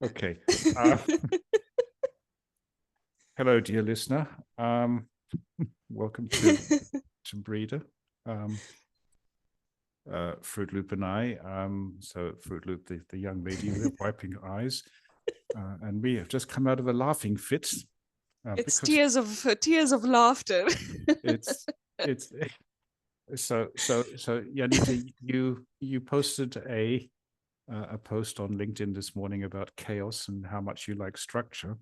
Okay. Hello, dear listener. Welcome to Brida. Fruit Loop and I. So Fruit Loop, the young lady, we're wiping her eyes, and we have just come out of a laughing fit. It's tears of laughter. it's so Janita, you posted a post on LinkedIn this morning about chaos and how much you like structure.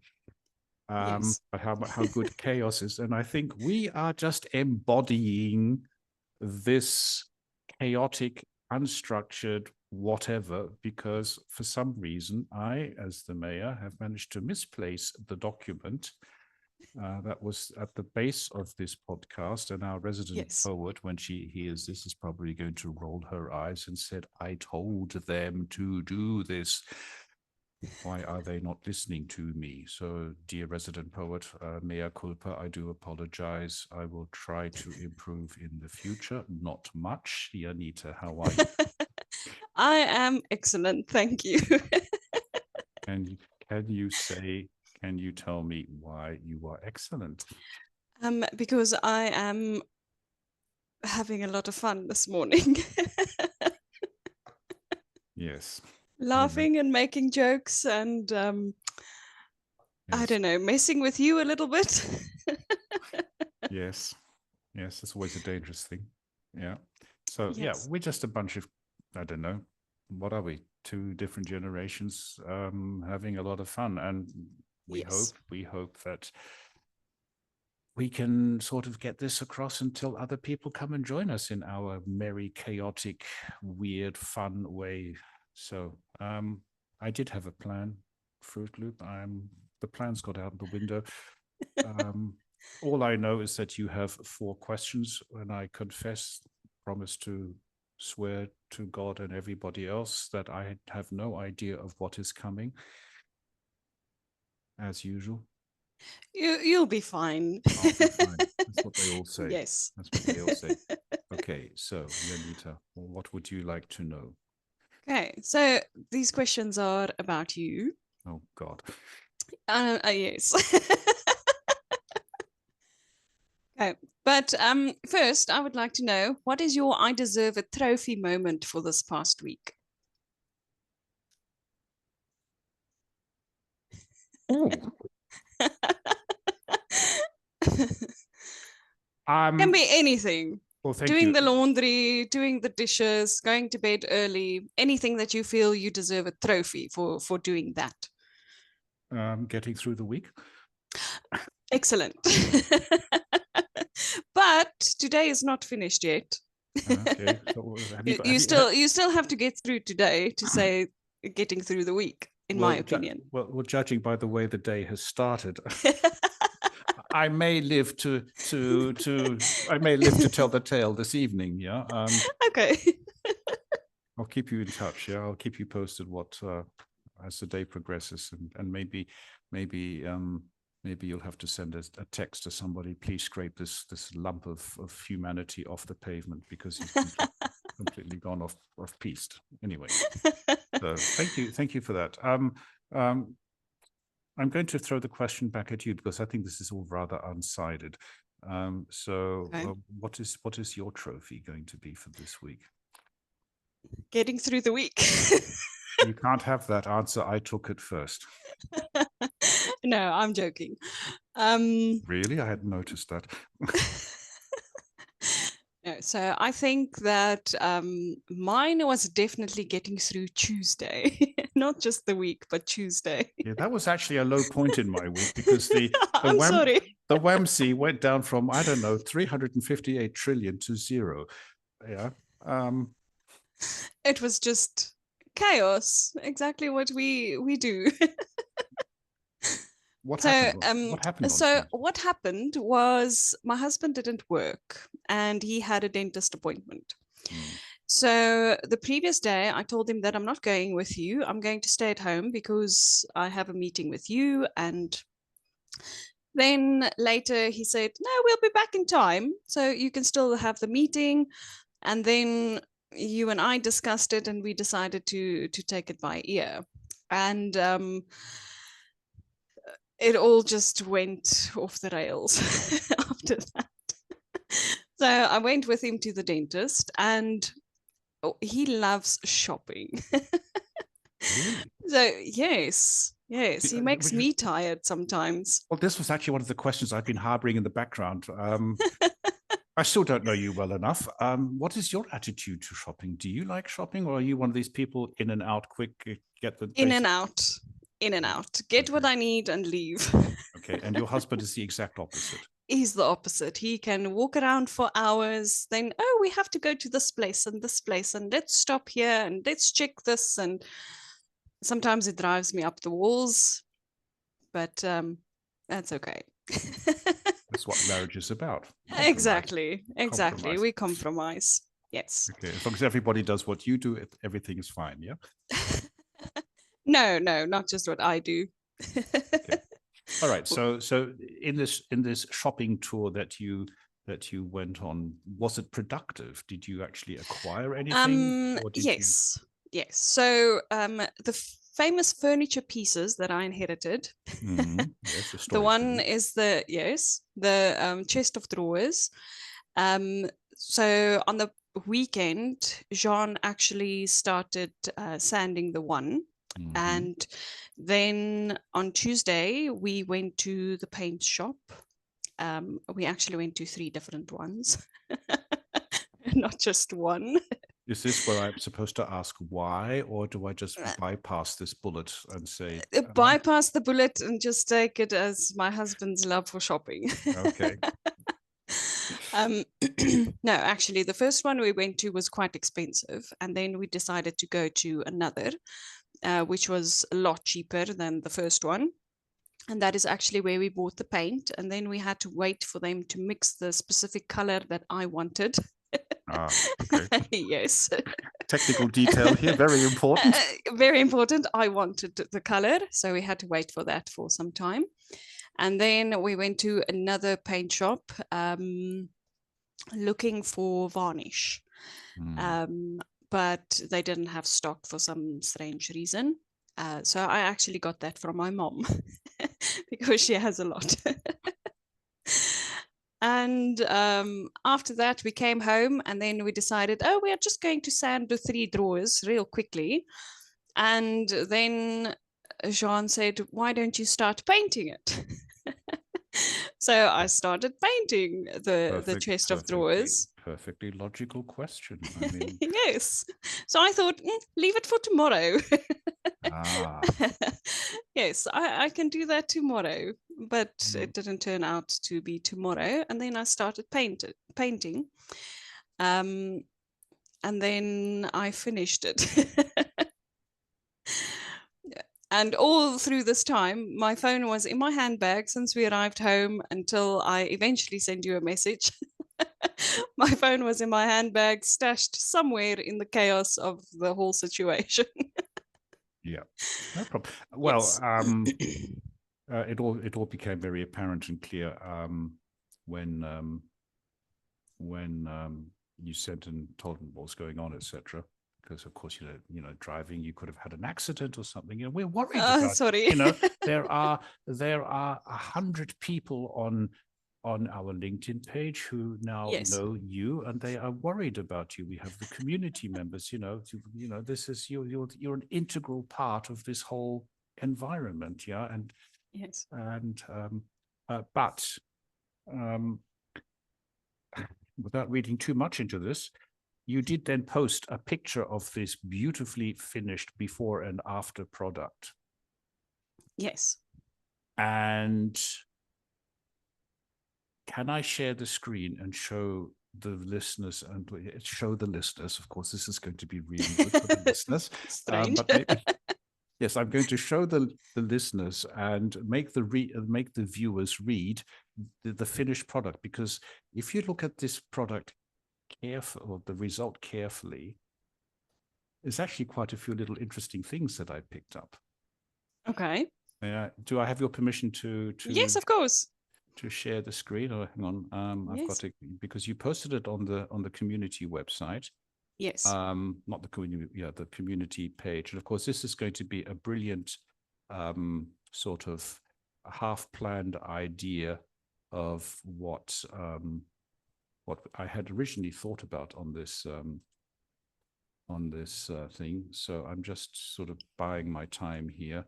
Yes. But how good chaos is. And I think we are just embodying this chaotic, unstructured whatever, because for some reason, I, as the mayor, have managed to misplace the document that was at the base of this podcast. And our resident poet, when she hears this, is probably going to roll her eyes and said, I told them to do this. Why are they not listening to me? So, dear resident poet, mea culpa, I do apologize. I will try to improve in the future. Not much. Janita, how are you? I am excellent, thank you. And can you tell me why you are excellent? Because I am having a lot of fun this morning. Yes. Laughing and making jokes and I don't know, messing with you a little bit. Yes, that's always a dangerous thing. Yeah. So yeah, we're just a bunch of, I don't know, what are we? Two different generations having a lot of fun, and we hope that we can sort of get this across until other people come and join us in our merry, chaotic, weird, fun way. So I did have a plan, Fruit Loop. The plan's got out the window. All I know is that you have 4 questions, and I promise to swear to God and everybody else that I have no idea of what is coming, as usual. You'll be fine. I'll be fine. That's what they all say. Yes. That's what they all say. Okay, so Janita, what would you like to know? Okay, so these questions are about you. Oh, God. Yes. Okay, but first, I would like to know, what is your I deserve a trophy moment for this past week? Oh. Can be anything. Well, thank doing you. The laundry, doing the dishes, going to bed early, anything that you feel you deserve a trophy for doing that. Getting through the week. Excellent. But today is not finished yet. Okay. So you still have to get through today to say getting through the week, in my opinion. Well, judging by the way the day has started, I may live to tell the tale this evening. Yeah. Okay. I'll keep you in touch. Yeah, I'll keep you posted what as the day progresses, and maybe you'll have to send a text to somebody. Please scrape this lump of humanity off the pavement, because you've completely gone off piste. Anyway, so thank you for that. I'm going to throw the question back at you, because I think this is all rather unsided. What is your trophy going to be for this week? Getting through the week. You can't have that answer. I took it first. No, I'm joking. Really? I hadn't noticed that. No, so I think that mine was definitely getting through Tuesday, not just the week, but Tuesday. Yeah, that was actually a low point in my week, because the WAMC went down from, I don't know, 358 trillion to 0. Yeah. It was just chaos. Exactly what we do. What happened? What happened was my husband didn't work and he had a dentist appointment. So the previous day I told him that I'm not going with you. I'm going to stay at home because I have a meeting with you. And then later he said, no, we'll be back in time, so you can still have the meeting. And then you and I discussed it, and we decided to take it by ear. And it all just went off the rails after that. So I went with him to the dentist, and he loves shopping. Really? So yes, he makes me tired sometimes. Well, this was actually one of the questions I've been harboring in the background. I still don't know you well enough. What is your attitude to shopping? Do you like shopping, or are you one of these people in and out, quick, get the in and out, get what I need and leave? Okay, and your husband is the exact opposite. He's the opposite. He can walk around for hours, then, oh, we have to go to this place, and let's stop here and let's check this. And sometimes it drives me up the walls, but that's okay. That's what marriage is about. Exactly. We compromise. Yes. Okay, as long as everybody does what you do, everything is fine. Yeah. No, not just what I do. Okay. All right. So in this shopping tour that you went on, was it productive? Did you actually acquire anything? Yes. So the famous furniture pieces that I inherited. Yes, the one is the chest of drawers. So on the weekend, Jean actually started sanding the one. And then on Tuesday, we went to the paint shop. We actually went to 3 different ones, not just one. Is this where I'm supposed to ask why, or do I just bypass this bullet and say... bypass the bullet and just take it as my husband's love for shopping. Okay. No, actually, the first one we went to was quite expensive. And then we decided to go to another, which was a lot cheaper than the first one. And that is actually where we bought the paint. And then we had to wait for them to mix the specific color that I wanted. Okay. Yes. Technical detail here, very important. Very important. I wanted the color, so we had to wait for that for some time. And then we went to another paint shop looking for varnish. But they didn't have stock for some strange reason. So I actually got that from my mom because she has a lot. And after that, we came home, and then we decided, we are just going to sand the 3 drawers real quickly. And then Jean said, why don't you start painting it? So I started painting the chest of drawers. Perfectly logical question. I mean... Yes. So I thought, leave it for tomorrow. Yes, I can do that tomorrow. But it didn't turn out to be tomorrow. And then I started painting. And then I finished it. And all through this time, my phone was in my handbag since we arrived home until I eventually sent you a message. My phone was in my handbag, stashed somewhere in the chaos of the whole situation. Yeah, no problem. Well, yes. It all became very apparent and clear when you sent and told them what was going on, etc. Because of course, driving, you could have had an accident or something. We're worried about. Sorry. There are 100 people on our LinkedIn page who now know you, and they are worried about you. We have the community members. This is you're an integral part of this whole environment. Yeah, and yes, and but without reading too much into this, you did then post a picture of this beautifully finished before and after product. Yes. And can I share the screen and show the listeners, of course, this is going to be really good for the listeners. Strange. But maybe, yes, I'm going to show the listeners and make the viewers read the finished product, because if you look at this product carefully, or the result carefully, there's actually quite a few little interesting things that I picked up. Okay. Do I have your permission to Yes, of course. To share the screen? Or hang on, I've got it, because you posted it on the community website. Yes. Not the community, the community page. And of course, this is going to be a brilliant sort of half-planned idea of what I had originally thought about on this thing. So I'm just sort of buying my time here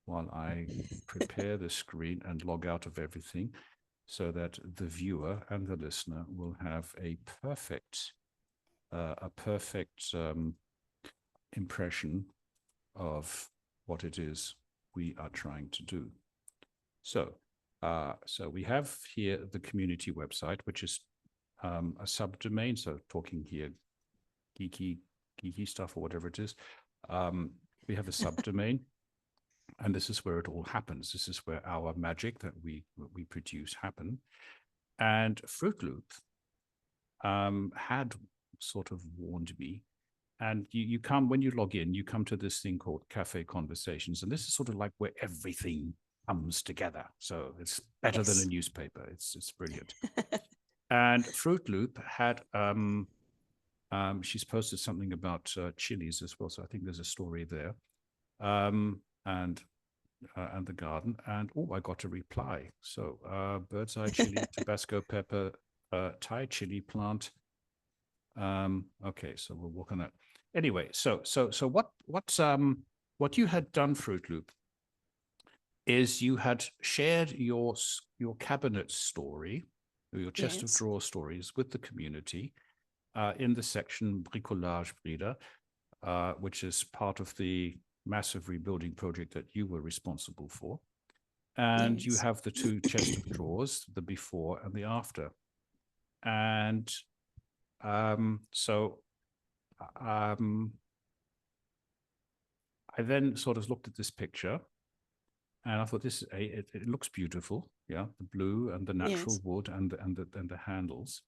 while I prepare the screen and log out of everything, so that the viewer and the listener will have a perfect impression of what it is we are trying to do. So we have here the community website, which is a subdomain. So talking here geeky stuff or whatever it is. We have a subdomain, and this is where it all happens. This is where our magic that we produce happen. And Fruit Loop had sort of warned me. And you come, when you log in, you come to this thing called Cafe Conversations. And this is sort of like where everything comes together. So it's better than a newspaper. It's brilliant. And Fruit Loop had, she's posted something about chilies as well. So I think there's a story there. And the garden. And I got a reply. So bird's eye chili, Tabasco pepper, Thai chili plant. Okay, so we'll work on that. Anyway, so what you had done, Fruit Loop, is you had shared your cabinet story, or your chest of drawers stories with the community in the section Bricolage Brida, which is part of the massive rebuilding project that you were responsible for. And you have the two chest of drawers, the before and the after. And I then sort of looked at this picture, and I thought it looks beautiful, the blue and the natural wood and the handles.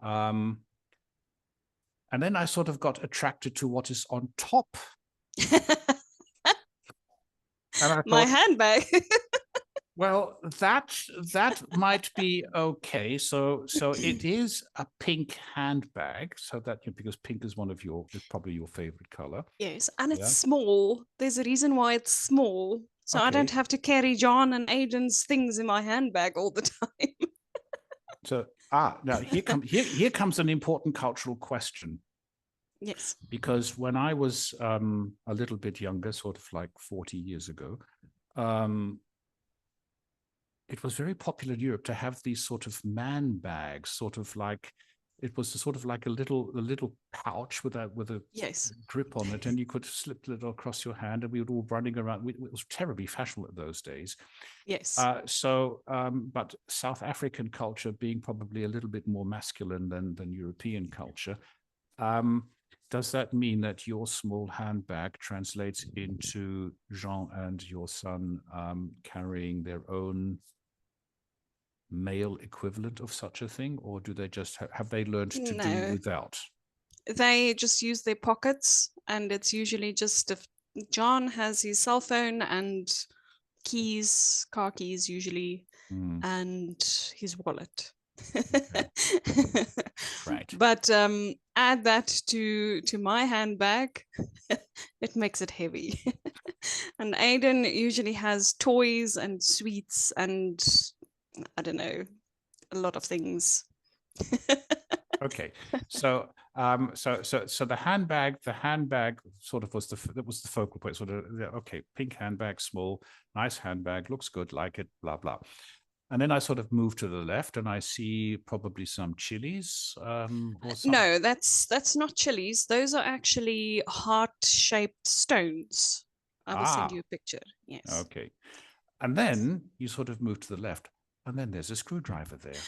And then I sort of got attracted to what is on top. And I thought, my handbag. Well, that might be okay. So it is a pink handbag. So that, because pink is probably your favorite color. Yes, and it's small. There's a reason why it's small. So I don't have to carry John and Aiden's things in my handbag all the time. So now here comes an important cultural question. Yes. Because when I was a little bit younger, sort of like 40 years ago, it was very popular in Europe to have these sort of man bags, sort of like, it was sort of like a little pouch with a grip on it, and you could slip it across your hand, and we were all running around. It was terribly fashionable at those days. Yes. But South African culture being probably a little bit more masculine than European culture, does that mean that your small handbag translates into Jean and your son carrying their own male equivalent of such a thing, or do they just have they learned to do without? They just use their pockets, and it's usually just if John has his cell phone and keys, car keys usually, and his wallet. Okay. Right. But add that to my handbag, it makes it heavy. And Aiden usually has toys and sweets and I don't know, a lot of things. Okay, so the handbag sort of was the focal point. Sort of, okay, pink handbag, small, nice handbag, looks good, like it, blah blah. And then I sort of move to the left, and I see probably some chilies. Or something. No, that's not chilies. Those are actually heart-shaped stones. I will send you a picture. Yes. Okay, and then you sort of move to the left, and then there's a screwdriver there.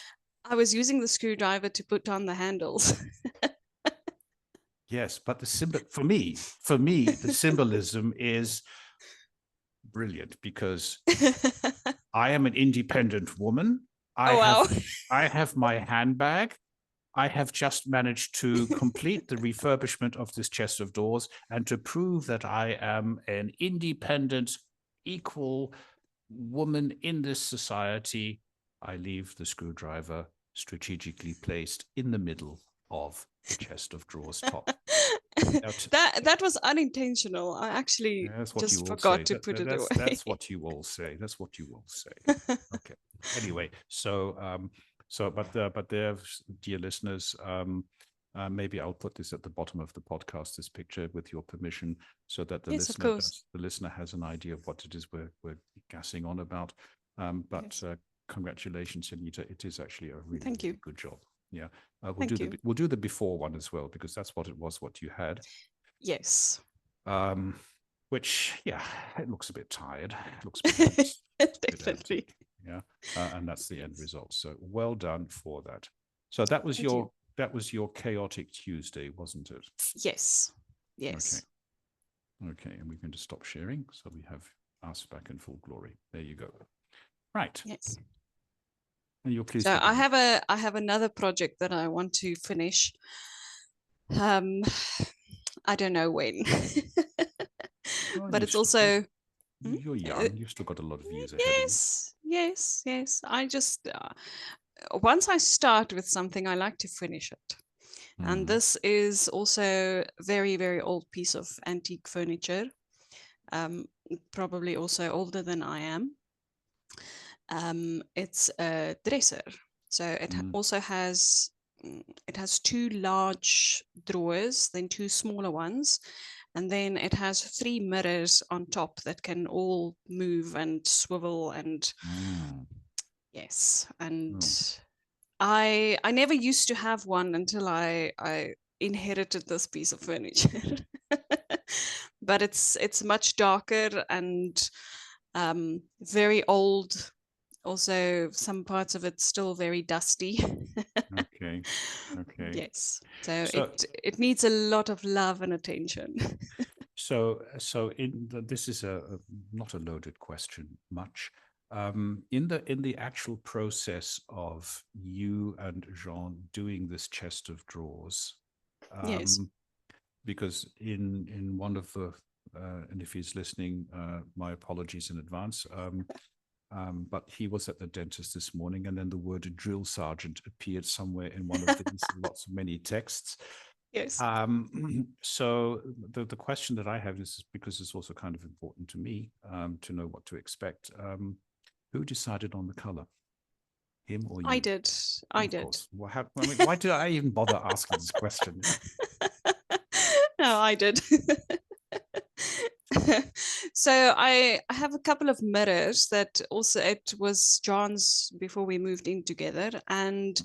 I was using the screwdriver to put on the handles. Yes, but the symbol for me, the symbolism is brilliant, because I am an independent woman. I have my handbag. I have just managed to complete the refurbishment of this chest of drawers, and to prove that I am an independent, equal woman in this society, I leave the screwdriver strategically placed in the middle of the chest of drawers top. that was unintentional. I actually just forgot to put it away. That's what you all say. That's what you all say. Okay. Anyway, but there, dear listeners, maybe I'll put this at the bottom of the podcast, this picture, with your permission, so that the listener has an idea of what it is we're gassing on about. Congratulations, Janita. It is actually a really good job. Yeah. We'll do the before one as well, because that's what it was, what you had. Yes. Which, it looks a bit tired. It looks a bit definitely. Yeah. And that's the end result. So well done for that. So that was your chaotic Tuesday, wasn't it? Yes. Yes. Okay. And we're going to stop sharing, so we have us back in full glory. There you go. Right. Yes. And you're pleased. So I have another project that I want to finish. I don't know when. But it's also you're young. You've still got a lot of years ahead. Yes. I just once I start with something, I like to finish it. And this is also a very, very old piece of antique furniture. Probably also older than I am. It's a dresser. So it also has two large drawers, then two smaller ones, and then it has 3 mirrors on top that can all move and swivel and yes. And I never used to have one until I inherited this piece of furniture. But it's much darker and very old. Also, some parts of it's still very dusty. Okay. Yes. So it needs a lot of love and attention. So this is not a loaded question much. In the actual process of you and Jean doing this chest of drawers, yes. Because in one of the and if he's listening, my apologies in advance. But he was at the dentist this morning, and then the word drill sergeant appeared somewhere in one of these many texts. Yes. So the question that I have is, because it's also kind of important to me to know what to expect. Who decided on the color? Him or you? I did. I did. Well, why did I even bother asking this question? No, I did. So I have a couple of mirrors that also, it was John's before we moved in together, and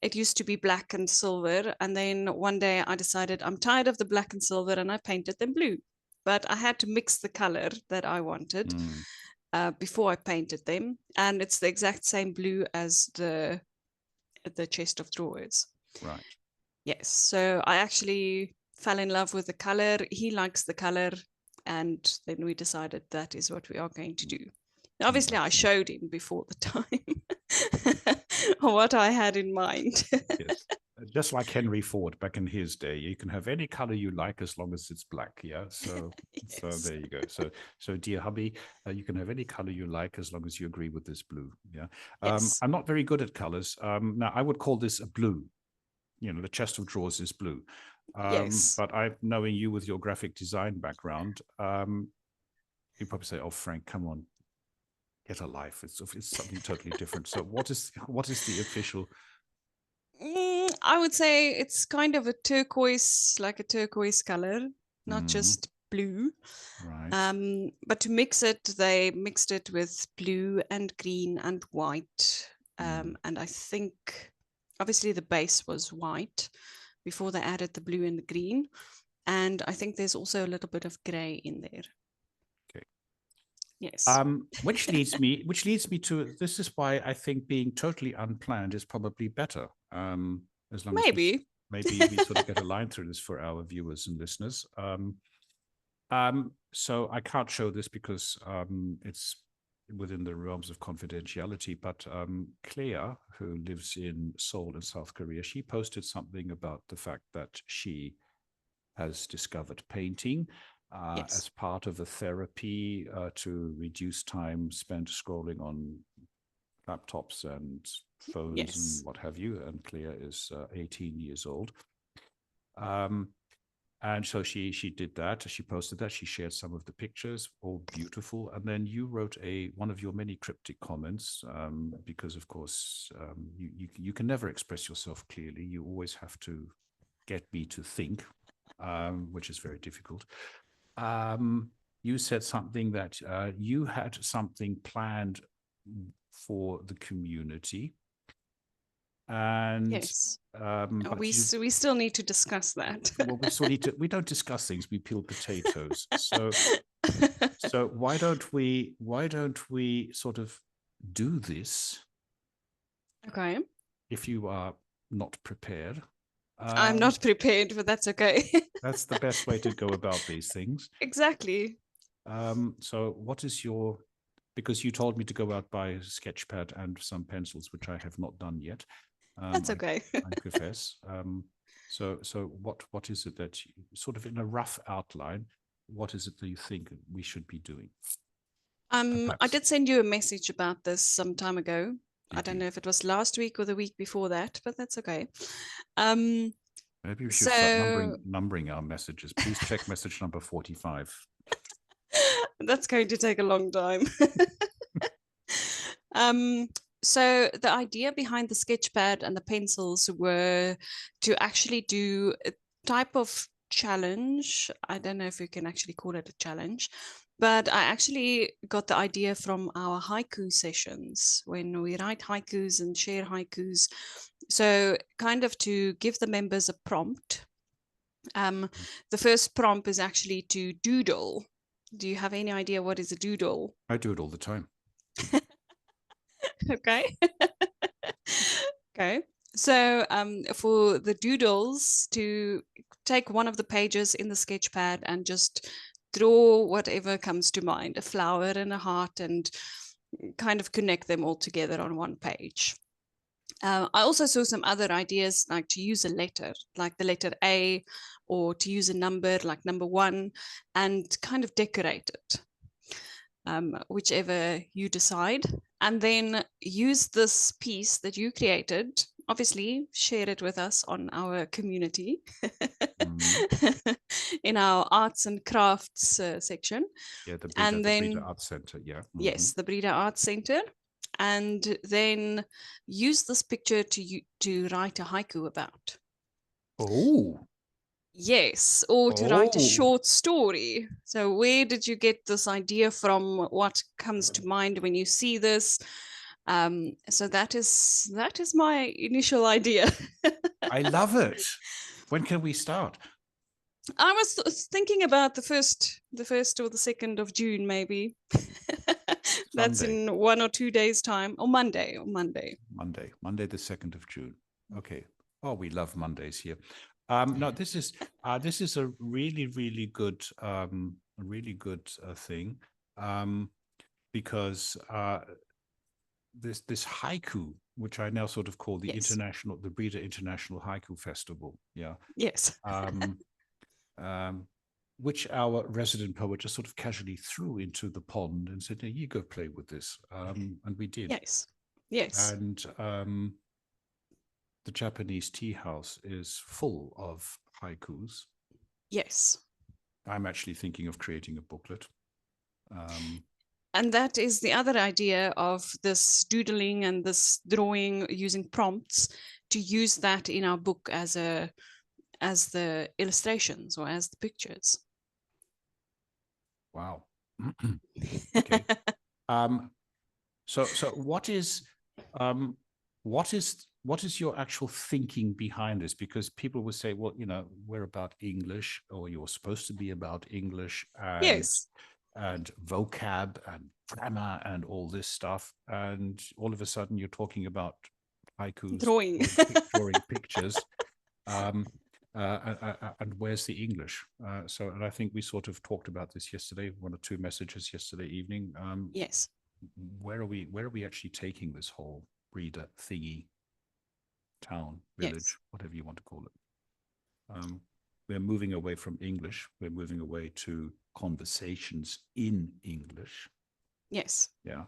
it used to be black and silver. And then one day I decided I'm tired of the black and silver, and I painted them blue. But I had to mix the color that I wanted before I painted them. And it's the exact same blue as the chest of drawers. Right. Yes. So I actually fell in love with the color. He likes the color. And then we decided that is what we are going to do. Obviously, I showed him before the time what I had in mind. Yes. Just like Henry Ford back in his day, you can have any color you like as long as it's black. Yeah. So, yes. So there you go. So dear hubby, you can have any color you like as long as you agree with this blue. Yeah. Yes. I'm not very good at colors. Now I would call this a blue. You know, the chest of drawers is blue. Yes. But knowing you with your graphic design background, you probably say, "Oh, Frank, come on, get a life. It's something totally different." So, what is the official? I would say it's kind of a turquoise, like a turquoise color, not just blue. Right. But to mix it, they mixed it with blue and green and white. And I think, obviously, the base was white before they added the blue and the green. And I think there's also a little bit of gray in there. Okay. Yes. Which leads me to, this is why I think being totally unplanned is probably better. As long as maybe we sort of get a line through this for our viewers and listeners. So I can't show this because it's within the realms of confidentiality, but Claire, who lives in Seoul in South Korea, she posted something about the fact that she has discovered painting as part of a therapy to reduce time spent scrolling on laptops and phones and what have you. And Claire is 18 years old. And so she did that. She posted that. She shared some of the pictures, all beautiful. And then you wrote one of your many cryptic comments, because of course you can never express yourself clearly. You always have to get me to think, which is very difficult. You said something that you had something planned for the community. And Yes. but we still need to discuss that. Well, we still need to. We don't discuss things. We peel potatoes. So why don't we sort of do this? Okay. If you are not prepared. I'm not prepared, but that's okay. That's the best way to go about these things. Exactly. So what is your, because you told me to go out, buy a sketch pad and some pencils, which I have not done yet. That's okay. I confess. So what is it that you, sort of in a rough outline, what is it that you think we should be doing? I did send you a message about this some time ago. Did I don't you? know if it was last week or the week before that, but that's okay. Maybe we should start numbering our messages. Please check message number 45. That's going to take a long time. So the idea behind the sketchpad and the pencils were to actually do a type of challenge. I don't know if you can actually call it a challenge, but I actually got the idea from our haiku sessions when we write haikus and share haikus. So kind of to give the members a prompt. The first prompt is actually to doodle. Do you have any idea what is a doodle? I do it all the time. Okay. Okay. So for the doodles, to take one of the pages in the sketchpad and just draw whatever comes to mind, a flower and a heart, and kind of connect them all together on one page. I also saw some other ideas, like to use a letter, like the letter A, or to use a number like number 1, and kind of decorate it. Whichever you decide, and then use this piece that you created, obviously share it with us on our community in our arts and crafts section. Yeah, the Brida Arts Center. Yeah. Yes, the Brida Arts Center. And then use this picture to write a haiku about. Oh. Yes, or to write a short story. So where did you get this idea from? What comes to mind when you see this? So that is my initial idea. I love it. When can we start? I was thinking about the first or the 2nd of June, maybe. That's in 1 or 2 days' time, or Monday. Monday the 2nd of June. Okay. Oh, we love Mondays here. No, this is a really good thing, because this haiku, which I now sort of call the Brida International Haiku Festival. Yeah. Yes. Which our resident poet just sort of casually threw into the pond and said, "Hey, you go play with this," and we did. Yes. And the Japanese tea house is full of haikus. Yes. I'm actually thinking of creating a booklet. And that is the other idea of this doodling and this drawing using prompts, to use that in our book as the illustrations or as the pictures. Wow. Okay. So what is your actual thinking behind this? Because people will say, well, we're about English, or you're supposed to be about English, and yes, and vocab and grammar and all this stuff, and all of a sudden you're talking about haikus, drawing pictures, and where's the English? And I think we sort of talked about this yesterday, 1 or 2 messages yesterday evening. Yes. Where are we actually taking this whole Brida thingy, town, village, whatever you want to call it? We're moving away from English. We're moving away to conversations in English. Yes. Yeah.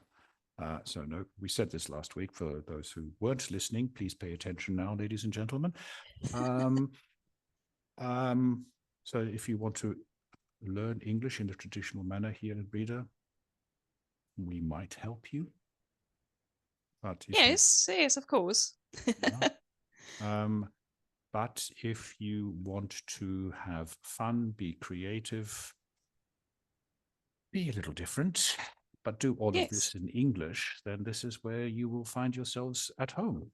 So no, we said this last week. For those who weren't listening, please pay attention now, ladies and gentlemen. So if you want to learn English in the traditional manner here in Brida, we might help you. But yes, of course. But if you want to have fun, be creative, be a little different, but do all of this in English, then this is where you will find yourselves at home.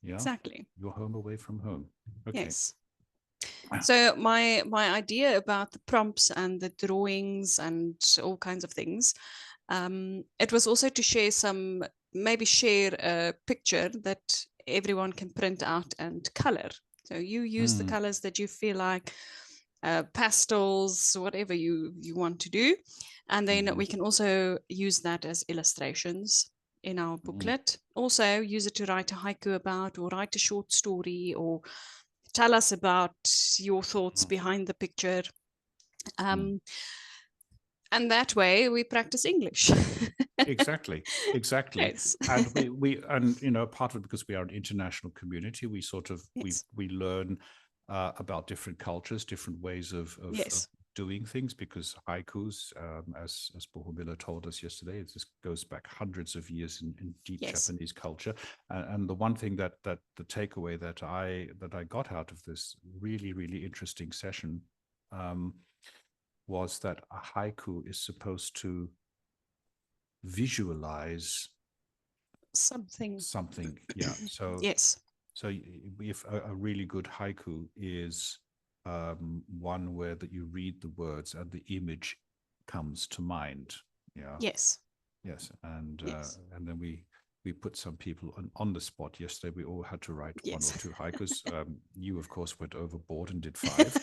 Yeah, exactly. You're home away from home. Okay. Yes. So my idea about the prompts and the drawings and all kinds of things, it was also to share a picture that everyone can print out and color. So you use the colors that you feel like, pastels, whatever you want to do, and then we can also use that as illustrations in our booklet. Also use it to write a haiku about, or write a short story, or tell us about your thoughts behind the picture. And that way we practice English. Exactly. Yes. And part of it, because we are an international community, we sort of we learn about different cultures, different ways of doing things, because haikus, as Bohumila told us yesterday, this goes back hundreds of years in deep Japanese culture. And the one thing that the takeaway that I got out of this really, really interesting session was that a haiku is supposed to visualize something. Yeah. So so if a really good haiku is one where that you read the words and the image comes to mind. Yeah. Yes. And then we put some people on the spot yesterday. We all had to write one or two haikus. You, of course, went overboard and did 5.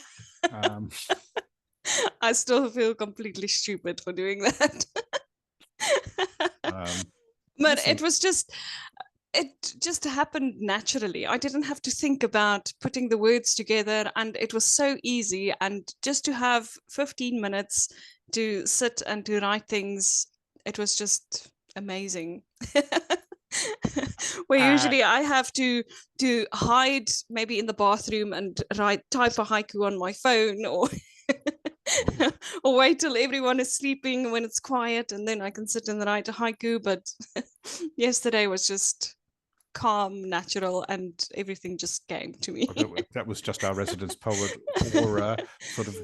I still feel completely stupid for doing that. But it just happened naturally. I didn't have to think about putting the words together, and it was so easy. And just to have 15 minutes to sit and to write things, it was just amazing. Where usually I have to hide maybe in the bathroom and type a haiku on my phone, or or wait till everyone is sleeping when it's quiet, and then I can sit and write a haiku. But yesterday was just calm, natural, and everything just came to me. That was just our residence poet, or sort of,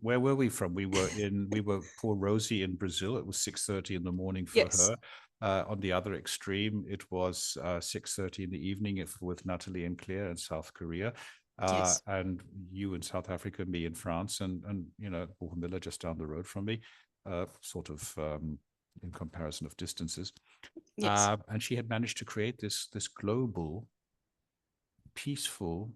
where were we from? We were poor Rosie in Brazil. It was 6:30 in the morning for her. On the other extreme, it was 6:30 in the evening with Natalie and Claire in South Korea. And you in South Africa, me in France, and Bohumila just down the road from me, sort of in comparison of distances. And she had managed to create this global, peaceful,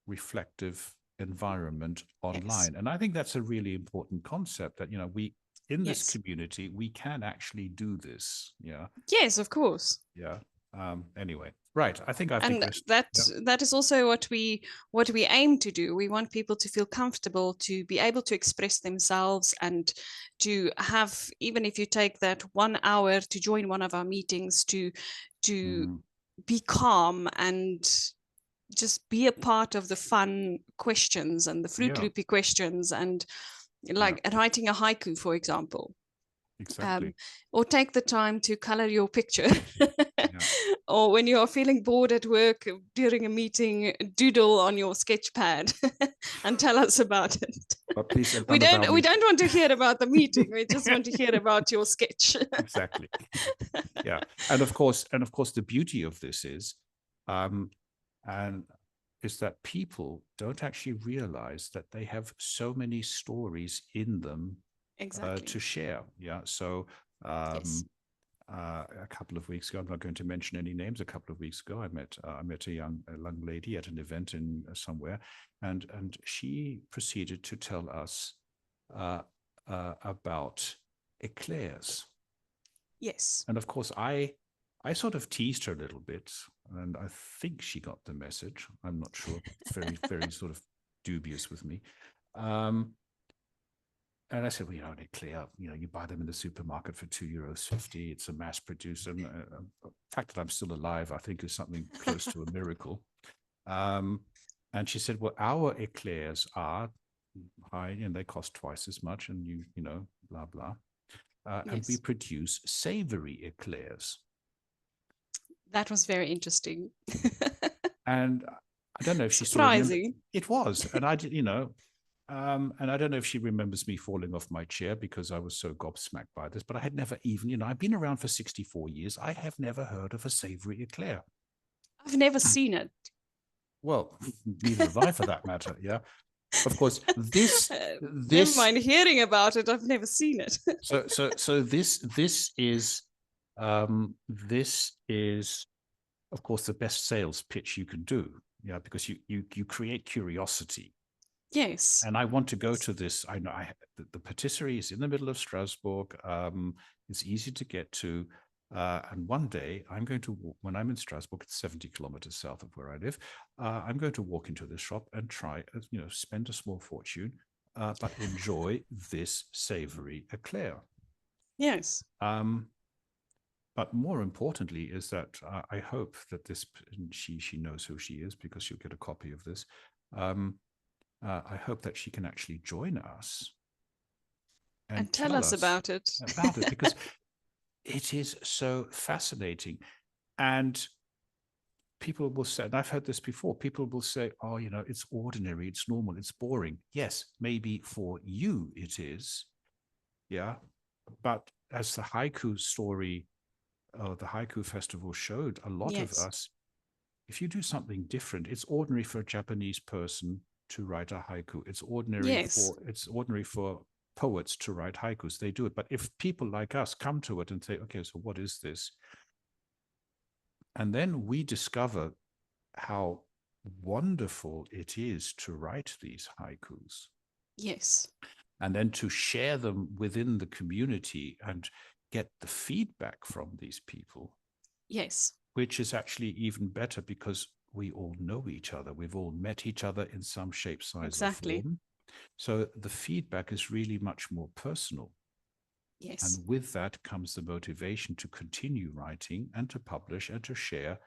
reflective environment online. And I think that's a really important concept, that we in this community, we can actually do this. Yes, of course. Anyway, right. I think that is also what we aim to do. We want people to feel comfortable, to be able to express themselves, and to have, even if you take that 1 hour to join one of our meetings, to be calm and just be a part of the fun questions and the Fruit Loopy questions, and like writing a haiku, for example. Exactly. Or take the time to color your picture. Or when you are feeling bored at work during a meeting, doodle on your sketch pad and tell us about it. But please, we don't want to hear about the meeting. We just want to hear about your sketch. Exactly. Yeah. And of course, the beauty of this is that people don't actually realize that they have so many stories in them to share. So a couple of weeks ago, I'm not going to mention any names. A couple of weeks ago, I met a young lady at an event in somewhere, and she proceeded to tell us about eclairs. Yes. And of course, I sort of teased her a little bit, and I think she got the message. I'm not sure. It's very, very sort of dubious with me. And I said, well, an eclair, you buy them in the supermarket for €2.50. It's a mass produced. And the fact that I'm still alive, I think, is something close to a miracle. And she said, well, our eclairs are high, and they cost twice as much, and you know, blah, blah. And we Yes. produce savory eclairs. That was very interesting. And I don't know if she still remembers. Surprising. It was. And I did, you know, and I don't know if she remembers me falling off my chair because I was so gobsmacked by this, but I had never even, you know, I've been around for 64 years. I have never heard of a savory eclair. I've never seen it. Well, neither have I for that matter. Yeah. Of course, this Never mind hearing about it. I've never seen it. so this is of course the best sales pitch you can do. Yeah, because you create curiosity. Yes. And I want to go to this. I know the patisserie is in the middle of Strasbourg. It's easy to get to. And one day I'm going to, when I'm in Strasbourg, it's 70 kilometers south of where I live. I'm going to walk into this shop and try, you know, spend a small fortune, but enjoy this savory eclair. Yes. But more importantly is that I hope that this, she knows who she is because she'll get a copy of this. I hope that she can actually join us and tell us about it. Because it is so fascinating. And people will say, and I've heard this before, people will say, oh, you know, it's ordinary, it's normal, it's boring. Yes, maybe for you it is. Yeah. But as the haiku story, the haiku festival showed, a lot of us, if you do something different, it's ordinary for a Japanese person to write a haiku. It's ordinary for poets to write haikus. They do it. But if people like us come to it and say, okay, so what is this? And then we discover how wonderful it is to write these haikus. Yes. And then to share them within the community and get the feedback from these people. Yes. Which is actually even better because we all know each other. We've all met each other in some shape, size, or form. So the feedback is really much more personal. Yes. And with that comes the motivation to continue writing and to publish and to share.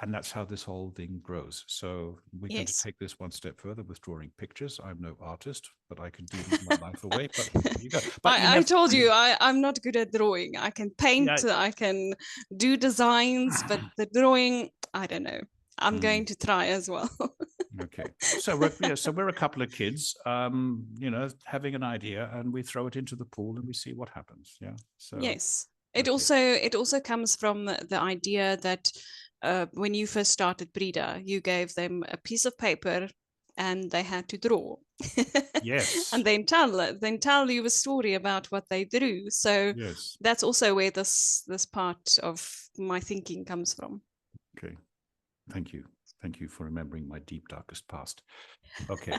And that's how this whole thing grows. So we're going to take this one step further with drawing pictures. I'm no artist, but I can do my life away. But there you go. But I told you, I'm not good at drawing. I can paint, I can do designs, but the drawing, I don't know. I'm going to try as well. Okay. So we're a couple of kids, you know, having an idea, and we throw it into the pool and we see what happens. Yeah. So yes. It also comes from the idea that when you first started Brida, you gave them a piece of paper and they had to draw. Yes. And then tell you a story about what they drew. So that's also where this part of my thinking comes from. Okay. Thank you. Thank you for remembering my deep, darkest past. Okay.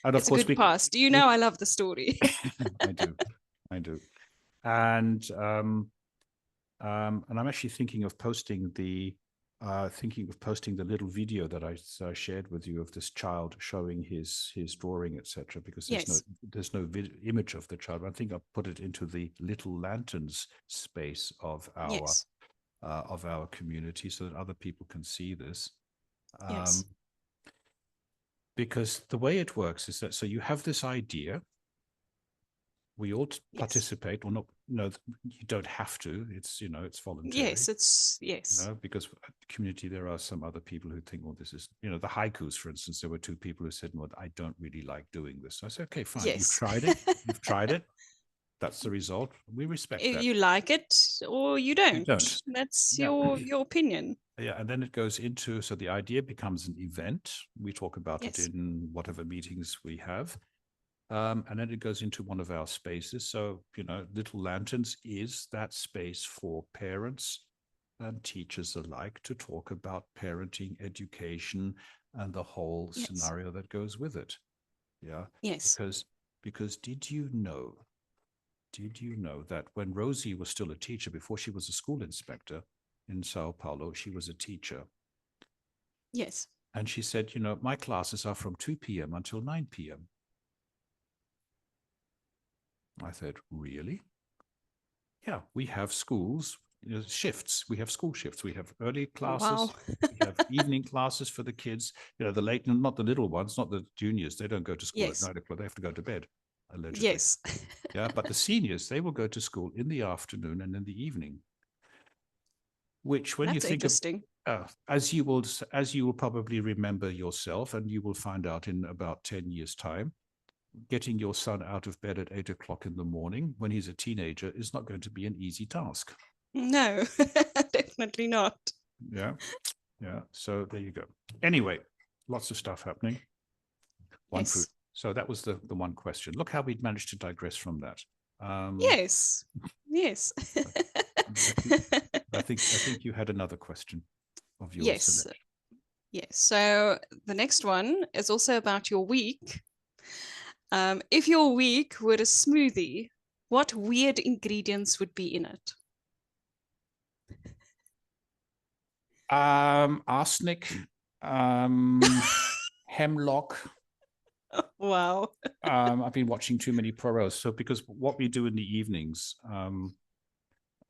And it's of course, a good past. You know, I love the story. I do. And I'm actually thinking of posting the little video that I shared with you of this child showing his drawing, etc. Because there's no image of the child. I think I'll put it into the Little Lanterns space of our community so that other people can see this. Because the way it works is that, so you have this idea, we all participate, or not, no, you don't have to, it's, you know, it's voluntary. Yes. You know, because the community, there are some other people who think, well, this is, you know, the haikus, for instance, there were two people who said, well, I don't really like doing this. So I said, okay, fine, you've tried it. That's the result. We respect that. You like it or you don't. That's your opinion. Yeah, and then it goes into, so the idea becomes an event. We talk about it in whatever meetings we have. And then it goes into one of our spaces. So, you know, Little Lanterns is that space for parents and teachers alike to talk about parenting, education, and the whole scenario that goes with it. Yeah. Yes. Because did you know that when Rosie was still a teacher, before she was a school inspector in Sao Paulo, she was a teacher. Yes. And she said, you know, my classes are from 2 p.m. until 9 p.m. I said, really? Yeah, we have schools shifts. We have school shifts. We have early Wow. classes. We have evening classes for the kids. The late, not the little ones, not the juniors. They don't go to school at Yes. 9 o'clock. They have to go to bed, allegedly. Yes. Yeah, but the seniors, they will go to school in the afternoon and in the evening. Which, when That's you think interesting. of, as you will probably remember yourself, and you will find out in about 10 years' time, getting your son out of bed at 8 o'clock in the morning when he's a teenager is not going to be an easy task. No, definitely not. Yeah. Yeah. So there you go. Anyway, lots of stuff happening. One Yes. food. So that was the one question. Look how we'd managed to digress from that. Yes. Yes. I think you had another question of yours. Yes. Yes. So the next one is also about your week. If your week were a smoothie, what weird ingredients would be in it? Arsenic, hemlock. Wow. I've been watching too many Poirot. So because what we do in the evenings,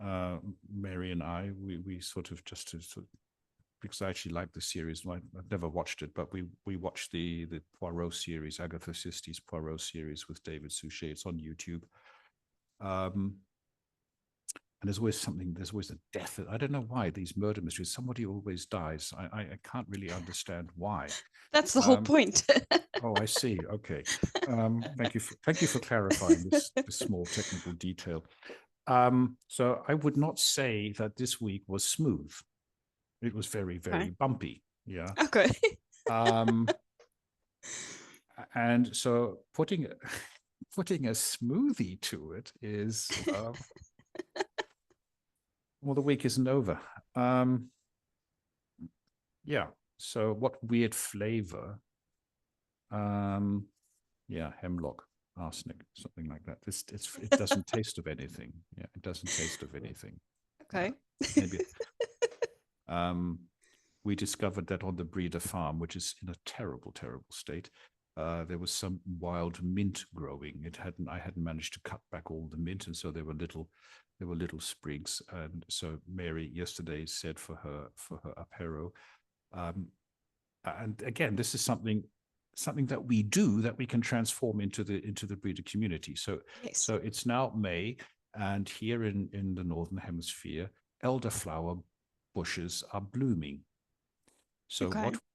Mary and I, we sort of because I actually like the series. I've never watched it, but we watched the Poirot series, Agatha Christie's Poirot series with David Suchet. It's on YouTube. And there's always a death. I don't know why these murder mysteries, somebody always dies. I can't really understand why. That's the whole point. Oh, I see. Okay. Thank you for clarifying this small technical detail. So I would not say that this week was smooth. It was very, very bumpy. Yeah. Okay. And so putting a smoothie to it is well, the week isn't over. Yeah. So what weird flavor? Yeah, hemlock, arsenic, something like that. It doesn't taste of anything. Yeah, it doesn't taste of anything. Okay. Maybe. We discovered that on the Brida farm, which is in a terrible, terrible state, there was some wild mint growing. I hadn't managed to cut back all the mint, and so there were little sprigs. And so Mary yesterday said for her apero, and again, this is something that we do that we can transform into the Brida community. So Yes. So it's now May, and here in the Northern Hemisphere, elderflower bushes are blooming. So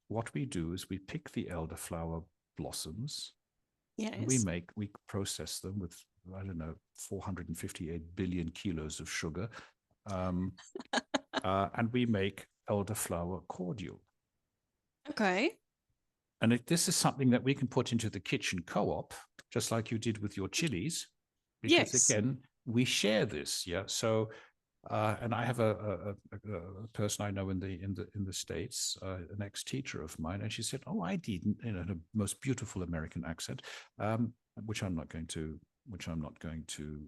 what we do is we pick the elderflower blossoms. Yes. And we process them with, I don't know, 458 billion kilos of sugar. And we make elderflower cordial. Okay. And this is something that we can put into the kitchen co-op, just like you did with your chilies. Because again, we share this. Yeah. So and I have a person I know in the States, an ex-teacher of mine, and she said, "Oh, I didn't," in a most beautiful American accent, which I'm not going to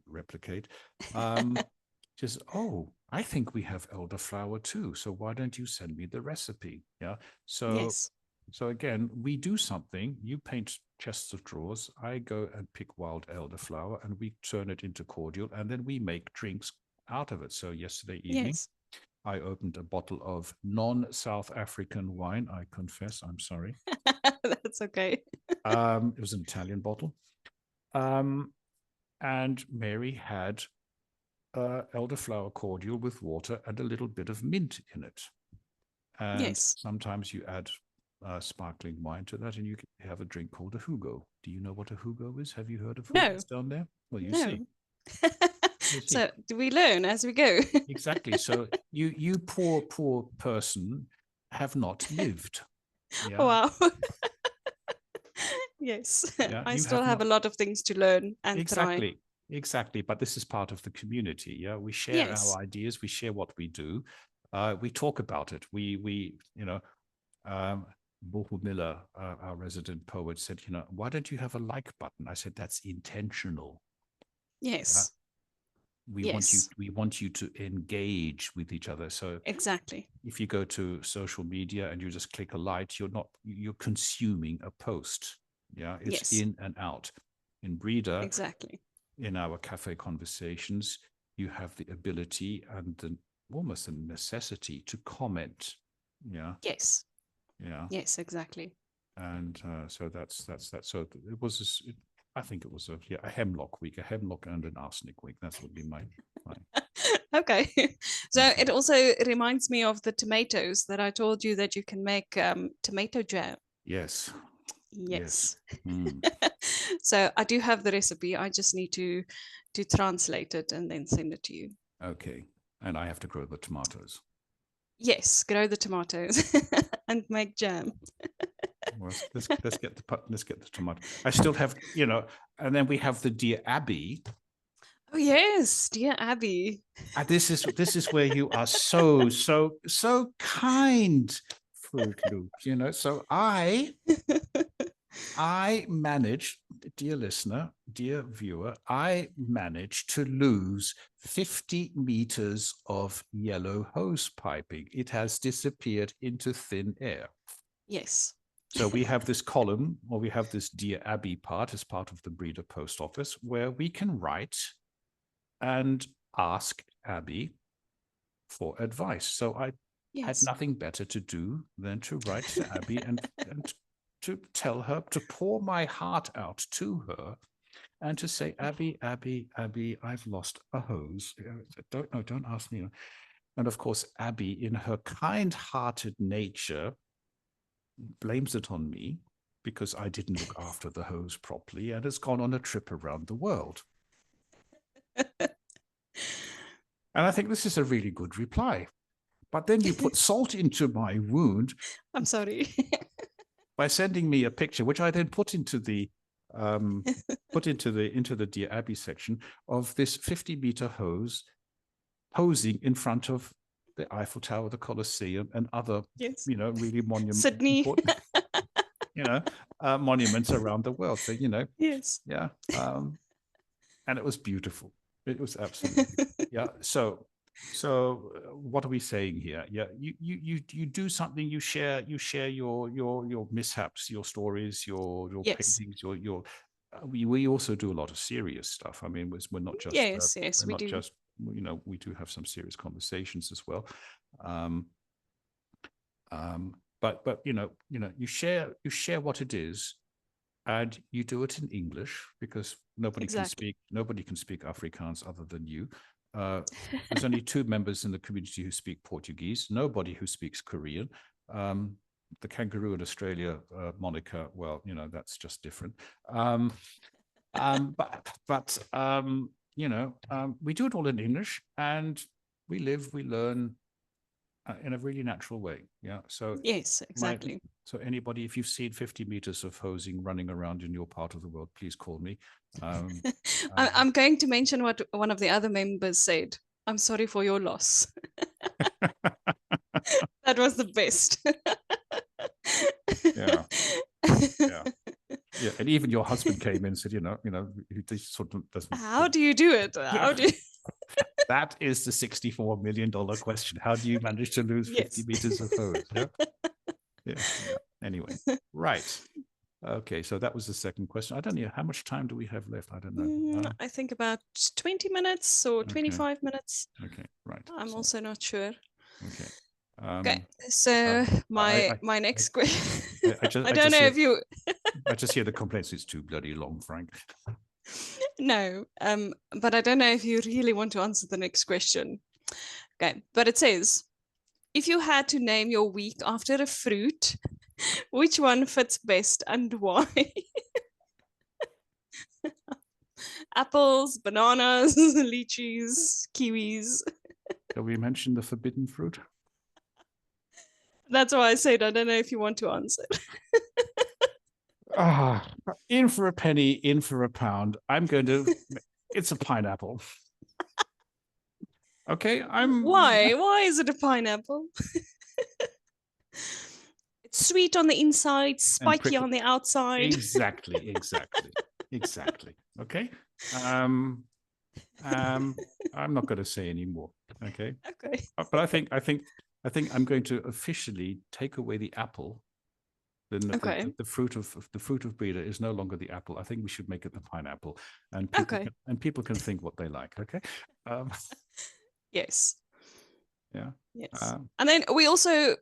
replicate. She says, "Oh, I think we have elderflower too. So why don't you send me the recipe?" Yeah. So again, we do something. You paint chests of drawers. I go and pick wild elderflower, and we turn it into cordial, and then we make drinks out of it. So yesterday evening, I opened a bottle of non-South African wine. I confess, I'm sorry. That's okay. It was an Italian bottle. And Mary had elderflower cordial with water and a little bit of mint in it. And sometimes you add sparkling wine to that, and you can have a drink called a Hugo. Do you know what a Hugo is? Have you heard of Hugos down there? Well, you see. So do we learn as we go? Exactly. So you poor person have not lived. Yeah. Wow. Yes. Yeah, I still have a lot of things to learn and try. Exactly. But this is part of the community. Yeah. We share our ideas. We share what we do. We talk about it. Bohu Miller, our resident poet, said, why don't you have a like button? I said, that's intentional. Yes. We want you to engage with each other. So exactly. If you go to social media and you just click a like, you're consuming a post. Yeah. It's in and out. In Brida, exactly. In our cafe conversations, you have the ability and almost a necessity to comment. Yeah. Yes. Yeah. Yes, exactly. And so that's that. So it was, I think it was a hemlock week, a hemlock and an arsenic week. That's would be my. Okay. So Okay. it also reminds me of the tomatoes that I told you that you can make tomato jam. Yes. Yes. Mm. So I do have the recipe. I just need to translate it and then send it to you. Okay. And I have to grow the tomatoes. Yes, grow the tomatoes and make jam. Well, let's get the tomato. I still have, and then we have the Dear Abby. Oh yes, Dear Abby. This is where you are so kind, Fruit Loop. So I managed, dear listener, dear viewer, I managed to lose 50 meters of yellow hose piping. It has disappeared into thin air. Yes. So we have this column, or we have this Dear Abby part as part of the Brida post office, where we can write and ask Abby for advice. So I had nothing better to do than to write to Abby and to tell her, to pour my heart out to her and to say, Abby, I've lost a hose. Don't ask me. And of course, Abby, in her kind-hearted nature, blames it on me because I didn't look after the hose properly and has gone on a trip around the world. And I think this is a really good reply. But then you put salt into my wound. I'm sorry. By sending me a picture, which I then put into the Dear Abby section of this 50-meter hose posing in front of the Eiffel Tower, the Colosseum, and other, really monuments. Sydney. Monuments around the world. So, yes. Yeah. And it was beautiful. It was absolutely, yeah. So what are we saying here? Yeah, you do something. You share your mishaps, your stories, your paintings, your. We also do a lot of serious stuff. I mean, we're not just we do. Just we do have some serious conversations as well. But you share what it is, and you do it in English because nobody can speak Afrikaans other than you. There's only 2 members in the community who speak Portuguese. Nobody who speaks Korean. The kangaroo in Australia, Monica. Well, that's just different. We do it all in English, and we learn in a really natural way. Yeah. So yes, exactly. So anybody, if you've seen 50 meters of hosing running around in your part of the world, please call me. I'm going to mention what one of the other members said. I'm sorry for your loss. That was the best. Yeah. And even your husband came in and said, he sort of doesn't. How do you do it? How do you... That is the $64 million question. How do you manage to lose 50 meters of hose? Yeah. Anyway, right. Okay, so that was the second question. I don't know, how much time do we have left? I don't know. I think about 20 minutes or 25 minutes. Okay, right. I'm also not sure. Okay. Okay, so my next question. I don't know if you. I just hear the complaints. It's too bloody long, Frank. No, but I don't know if you really want to answer the next question. Okay, but it says, if you had to name your week after a fruit, which one fits best and why? Apples, bananas, lychees, kiwis. Shall we mention the forbidden fruit? That's why I said I don't know if you want to answer. In for a penny, in for a pound. I'm going to. It's a pineapple. Okay, Why? Why is it a pineapple? It's sweet on the inside, spiky on the outside. Exactly. Okay. I'm not going to say any more. Okay. Okay. But I think I'm going to officially take away the apple. The fruit of Brida is no longer the apple. I think we should make it the pineapple, and people can think what they like. Okay. Yes. Yeah. Yes. And then we also,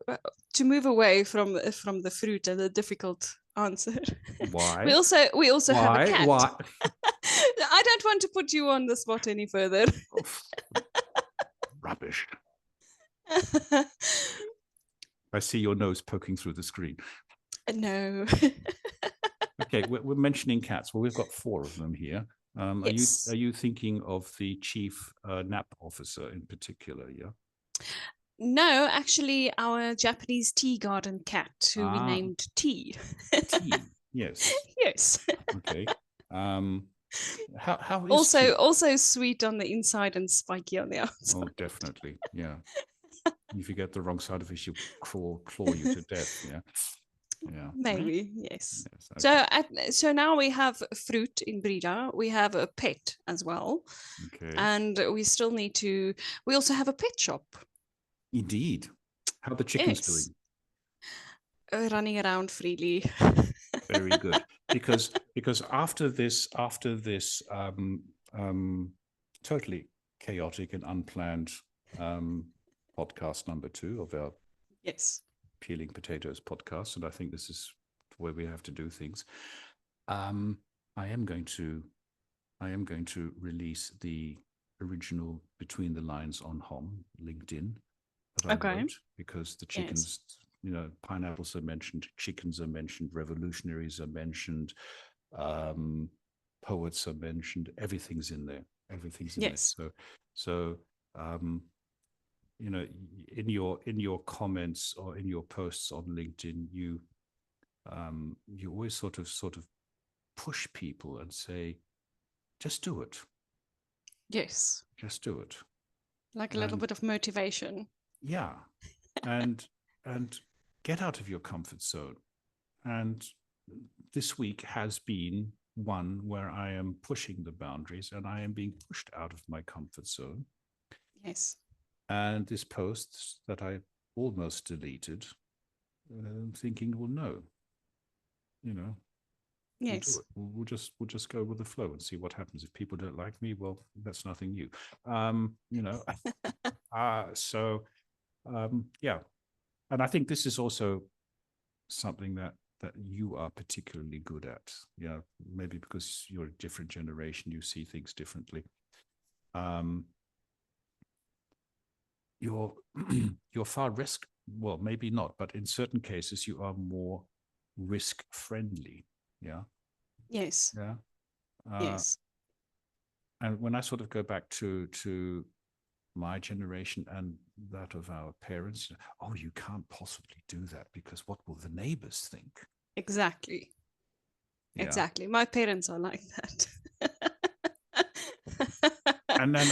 to move away from the fruit and the difficult answer. Why? We also have a cat. Why? I don't want to put you on the spot any further. Rubbish. I see your nose poking through the screen. No. Okay, we're mentioning cats. Well, we've got 4 of them here. Yes. Are you thinking of the chief NAP officer in particular? Yeah. No, actually, our Japanese tea garden cat, who we named Tea. Tea. Yes. Yes. Okay. How is also sweet on the inside and spiky on the outside? Oh, definitely. Yeah. If you get the wrong side of it, she'll claw you to death. Yeah. Yeah. Maybe, yes. Okay. So now we have fruit in Brida. We have a pet as well. Okay. And we still need to. We also have a pet shop. Indeed. How are the chickens doing? Running around freely. Very good. Because after this totally chaotic and unplanned podcast number 2 of our Peeling Potatoes podcast, and I think this is where we have to do things. I am going to release the original Between the Lines on LinkedIn that I wrote, because the chickens, pineapples are mentioned, chickens are mentioned, revolutionaries are mentioned, poets are mentioned, everything's in there. Everything's in there. So in your comments or in your posts on LinkedIn, you always sort of push people and say, just do it. Yes. Just do it. Like a little bit of motivation. Yeah. And get out of your comfort zone. And this week has been one where I am pushing the boundaries and I am being pushed out of my comfort zone. Yes. And this post that I almost deleted, thinking, well, no, yes, we'll just go with the flow and see what happens. If people don't like me, well, that's nothing new. Yeah. And I think this is also something that you are particularly good at. Maybe because you're a different generation, you see things differently. You're far well, maybe not, but in certain cases you are more risk friendly. Yeah. Yes. Yeah. Yes. And when I sort of go back to my generation and that of our parents, oh, you can't possibly do that because what will the neighbors think? Exactly. Yeah. Exactly. My parents are like that. And then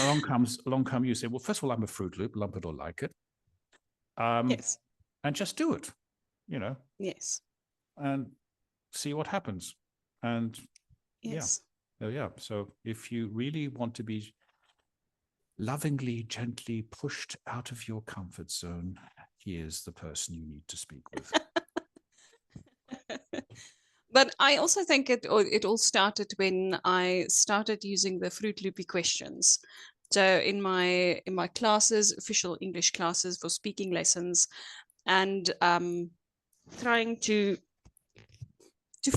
along come you say, well, first of all, I'm a Fruit Loop, lump it or like it. Yes. And just do it, Yes. And see what happens. And yes. Yeah. So if you really want to be lovingly, gently pushed out of your comfort zone, here's the person you need to speak with. But I also think it all started when I started using the Fruit Loopy questions. So in my classes, official English classes for speaking lessons, and trying to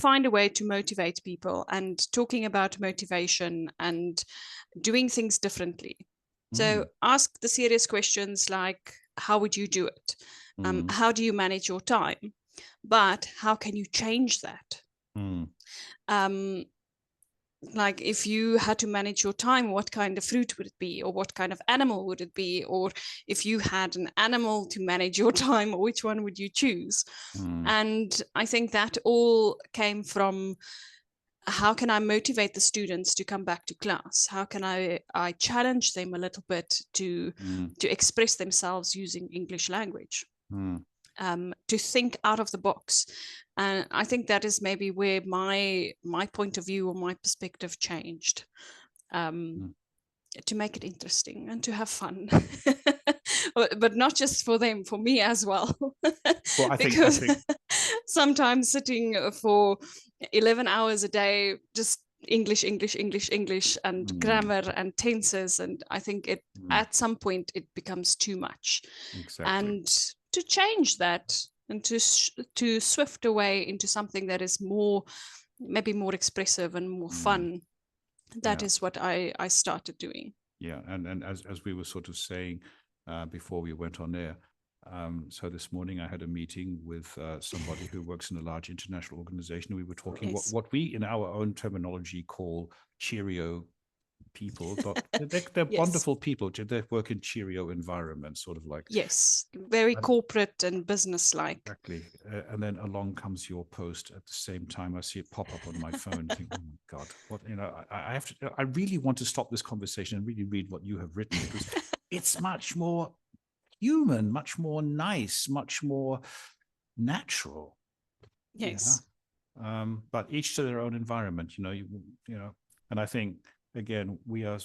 find a way to motivate people and talking about motivation and doing things differently. So ask the serious questions like, how would you do it? How do you manage your time? But how can you change that? Like if you had to manage your time, what kind of fruit would it be? Or what kind of animal would it be? Or if you had an animal to manage your time, which one would you choose? And I think that all came from, how can I motivate the students to come back to class? How can I challenge them a little bit to express themselves using English language? To think out of the box. And I think that is maybe where my point of view or my perspective changed, to make it interesting and to have fun. But not just for them, for me as well. Well, I think sometimes sitting for 11 hours a day, just English, English, English, English, and grammar and tenses. And I think at some point it becomes too much. Exactly. And to change that and to swift away into something that is maybe more expressive and more fun. That is what I started doing. Yeah, and as we were sort of saying before we went on air, so this morning I had a meeting with somebody who works in a large international organization. We were talking what we in our own terminology call Cheerio people, but they're wonderful people. They work in Cheerio environments, sort of like. Yes, very corporate and business-like. Exactly. And then along comes your post at the same time. I see it pop up on my phone. Think, oh my God, what, I have to, I really want to stop this conversation and really read what you have written, because it's much more human, much more nice, much more natural. Yes. But each to their own environment, and I think, again, we're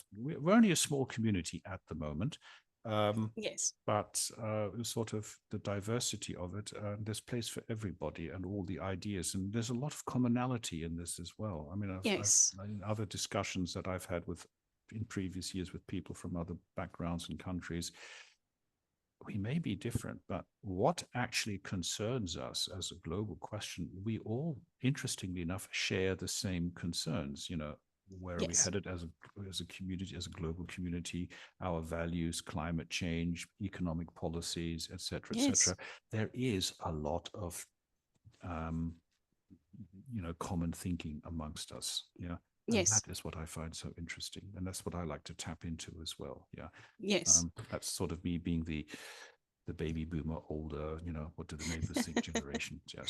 only a small community at the moment. Yes. But sort of the diversity of it, there's place for everybody and all the ideas. And there's a lot of commonality in this as well. I mean, in other discussions that I've had in previous years with people from other backgrounds and countries, we may be different, but what actually concerns us as a global question, we all, interestingly enough, share the same concerns. Where are we headed as a community, as a global community? Our values, climate change, economic policies, etc., etc. There is a lot of, common thinking amongst us. Yeah. And that is what I find so interesting, and that's what I like to tap into as well. Yeah. Yes. That's sort of me being the baby boomer, older, what do the neighbors think generation. Yeah.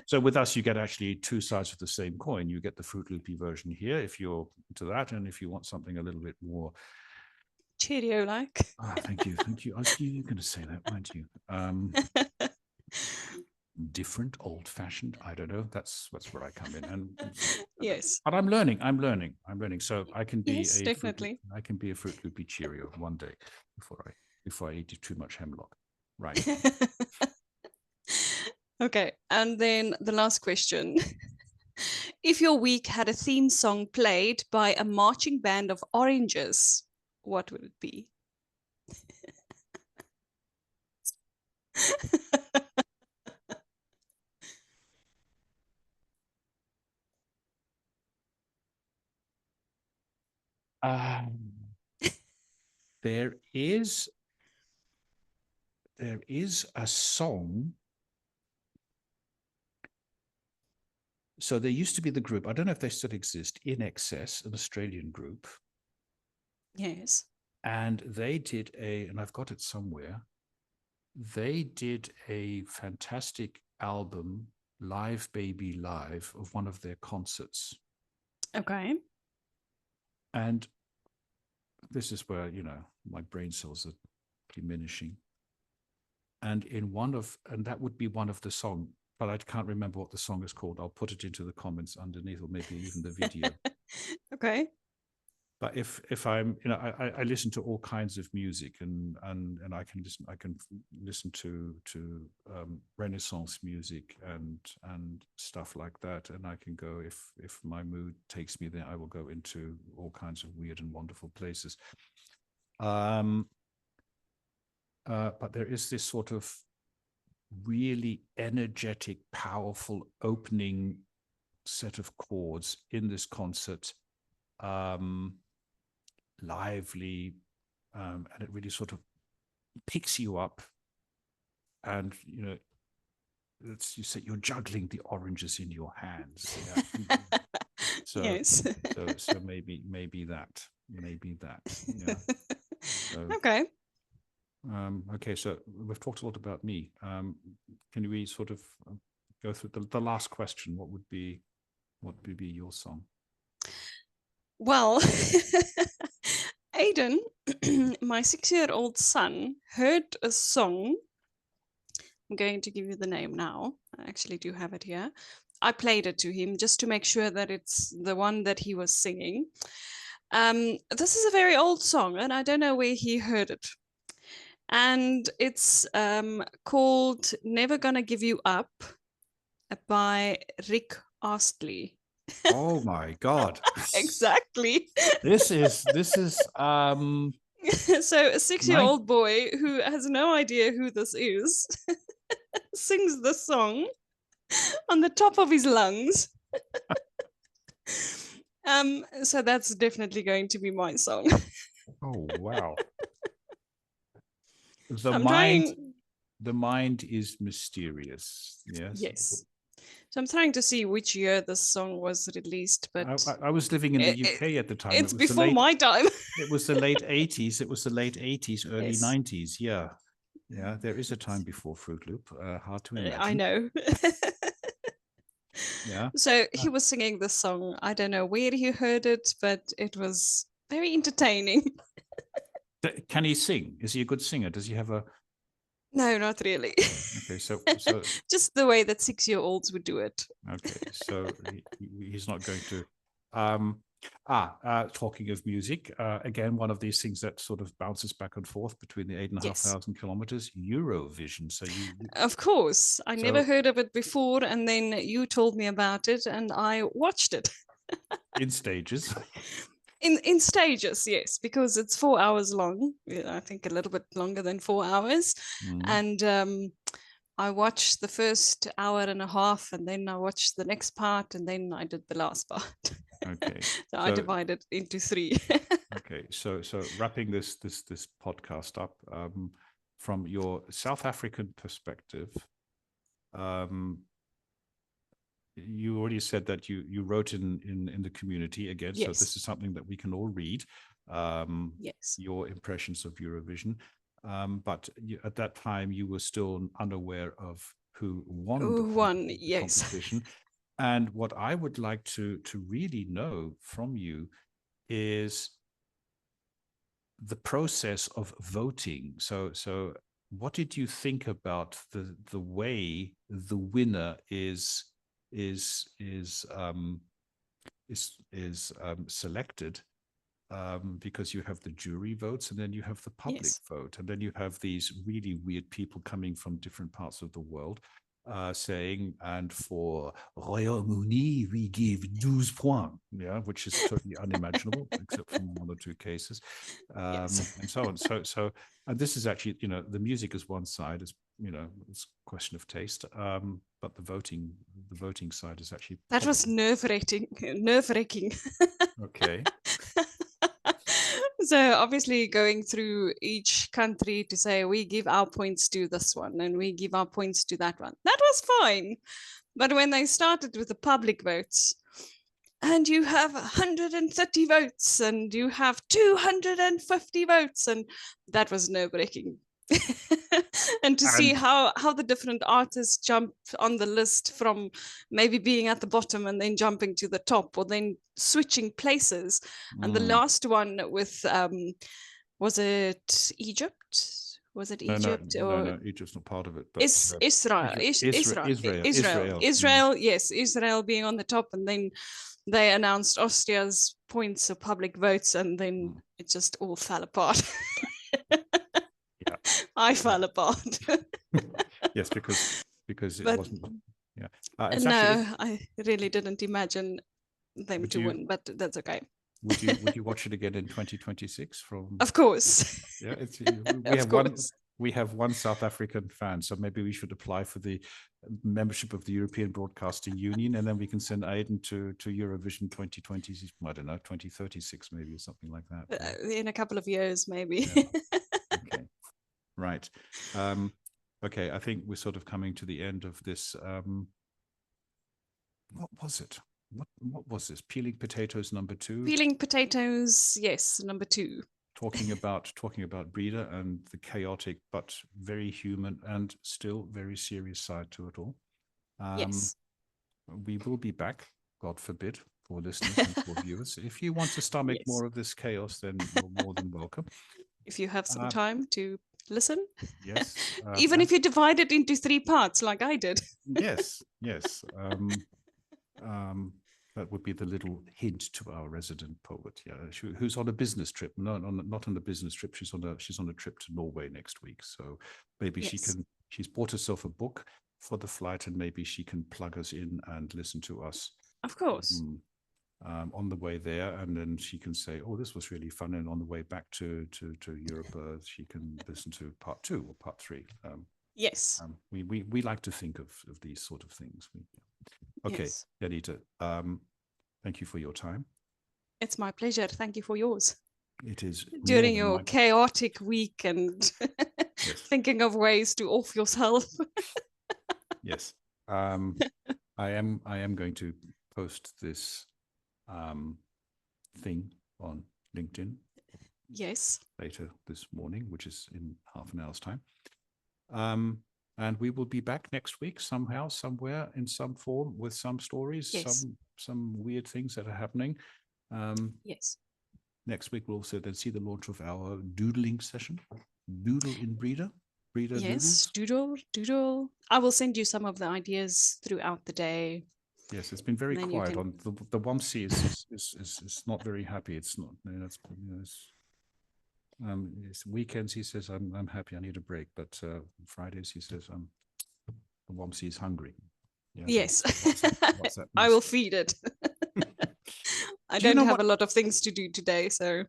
So with us, you get actually two sides of the same coin. You get the Fruit Loopy version here if you're into that, and if you want something a little bit more Cheerio-like. Thank you. You're going to say that, weren't you? Different, old-fashioned. I don't know. That's where I come in. And yes. But I'm learning. So I can be definitely. I can be a Fruit Loopy Cheerio one day before I eat too much hemlock. Right. Okay. And then the last question. If your week had a theme song played by a marching band of oranges, what would it be? There is a song. So there used to be the group, I don't know if they still exist, In Excess, an Australian group. Yes. And they did and I've got it somewhere, they did a fantastic album, Live Baby Live, of one of their concerts. Okay. And this is where, my brain cells are diminishing. And that would be one of the songs, but I can't remember what the song is called. I'll put it into the comments underneath, or maybe even the video. Okay. But if I'm, I listen to all kinds of music, and I can listen to Renaissance music and stuff like that, and I can go, if my mood takes me there, I will go into all kinds of weird and wonderful places. But there is this sort of really energetic, powerful opening set of chords in this concert. Lively, and it really sort of picks you up, and you say you're juggling the oranges in your hands. Yeah. So maybe that. Yeah. Okay. Okay, so we've talked a lot about me. Can we sort of go through the last question? What would be your song? Well, Aiden, my 6-year-old son, heard a song. I'm going to give you the name now. I actually do have it here. I played it to him just to make sure that it's the one that he was singing. This is a very old song, and I don't know where he heard it. And it's called Never Gonna Give You Up by Rick Astley. Oh my God. Exactly. This is So a 6-year-old boy who has no idea who this is sings this song on the top of his lungs. So that's definitely going to be my song. oh wow. I'm trying. The mind is mysterious. Yes. Yes. So I'm trying to see which year this song was released, but I was living in the UK at the time. It's before my time. It was the late 80s. It was the late 80s, early Yes. 90s. Yeah. Yeah. There is a time before Fruit Loop. Hard to imagine. I know. Yeah. So he was singing this song. I don't know where he heard it, but it was very entertaining. Can he sing? Is he a good singer? Does he have a... No, not really. Okay, so just the way that 6-year-olds would do it. Okay, so he's not going to. Talking of music, again, one of these things that sort of bounces back and forth between the 8,500 kilometers, Eurovision. So of course, I never heard of it before, and then you told me about it, and I watched it in stages. In stages, yes, because it's 4 hours long. I think a little bit longer than 4 hours, and I watched the first hour and a half, and then I watched the next part, and then I did the last part. Okay. So I divided into 3. Okay. So wrapping this podcast up, from your South African perspective, you already said that you wrote in the community again. Yes. So this is something that we can all read. Yes. Your impressions of Eurovision. But at that time, you were still unaware of who won the competition. And what I would like to really know from you is the process of voting. So what did you think about the way the winner is selected? Because you have the jury votes, and then you have the public vote, and then you have these really weird people coming from different parts of the world saying, and for Royaume-Uni, we give 12 points, which is totally unimaginable, except from 1 or 2 cases, and so on. So and this is actually, the music is one side, it's a question of taste, but the voting side is actually... That was nerve-wracking. Okay. So obviously going through each country to say, we give our points to this one and we give our points to that one. That was fine. But when they started with the public votes, and you have 130 votes and you have 250 votes, and that was nerve-wracking. And to see how the different artists jump on the list from maybe being at the bottom and then jumping to the top, or then switching places. And the last one with was it Egypt? Was it Egypt? No, Egypt's not part of it. But Israel. Yes, Israel being on the top, and then they announced Austria's points of public votes, and then it just all fell apart. I fell apart. Yes, because it wasn't. Yeah. I really didn't imagine them to win, but that's okay. Would you watch it again in 2026? Of course. Yeah, we have one South African fan, so maybe we should apply for the membership of the European Broadcasting Union, and then we can send Aiden to Eurovision 2020. I don't know, 2036 maybe, or something like that. In a couple of years, maybe. Yeah. Okay. Right. Okay, I think we're sort of coming to the end of this. What was it? What was this? Peeling Potatoes number 2? Peeling Potatoes, yes, number 2. Talking about Brida and the chaotic but very human and still very serious side to it all. Yes. We will be back, God forbid, for listeners and for viewers. If you want to stomach more of this chaos, then you're more than welcome. If you have some time to listen. Yes. Even if you divide it into 3 parts like I did. Yes. That would be the little hint to our resident poet, who's on a business trip. No, not on a business trip. She's on a trip to Norway next week. So maybe she's bought herself a book for the flight, and maybe she can plug us in and listen to us Of course. On the way there, and then she can say, "Oh, this was really fun." And on the way back to Europe, she can listen to part 2 or part 3. Yes. We like to think of these sort of things. Okay, Yes. Janita, thank you for your time. It's my pleasure. Thank you for yours. It is during your chaotic week and yes. thinking of ways to off yourself. Yes, I am going to post this thing on LinkedIn. Yes. Later this morning, which is in half an hour's time. And we will be back next week somehow, somewhere, in some form, with some stories, yes. some weird things that are happening. Yes. Next week we'll also then see the launch of our doodling session. Doodle in Brida. Brida yes, doodles. doodle. I will send you some of the ideas throughout the day. Yes, it's been very quiet. On the WAMC is not very happy. It's not. It's weekends. He says, "I'm happy. I need a break." But Fridays he says, "The WAMC is hungry." Yeah, yes, what's that I will feed it. I don't have a lot of things to do today, so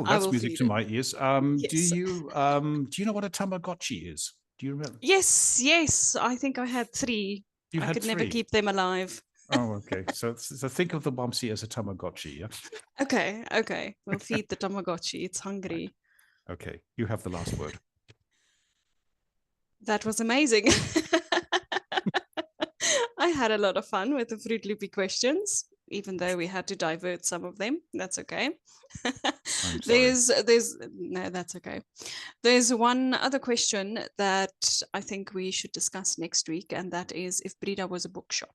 that's music to my ears. Yes. Do you know what a Tamagotchi is? Do you remember? Yes. I think I had 3. I could never keep them alive. Oh, okay. So think of the WAMC as a Tamagotchi, yeah? Okay. We'll feed the Tamagotchi. It's hungry. Okay. You have the last word. That was amazing. I had a lot of fun with the Fruit Loopy questions, even though we had to divert some of them. That's okay. I'm sorry. No, that's okay. There's one other question that I think we should discuss next week, and that is if Brida was a bookshop.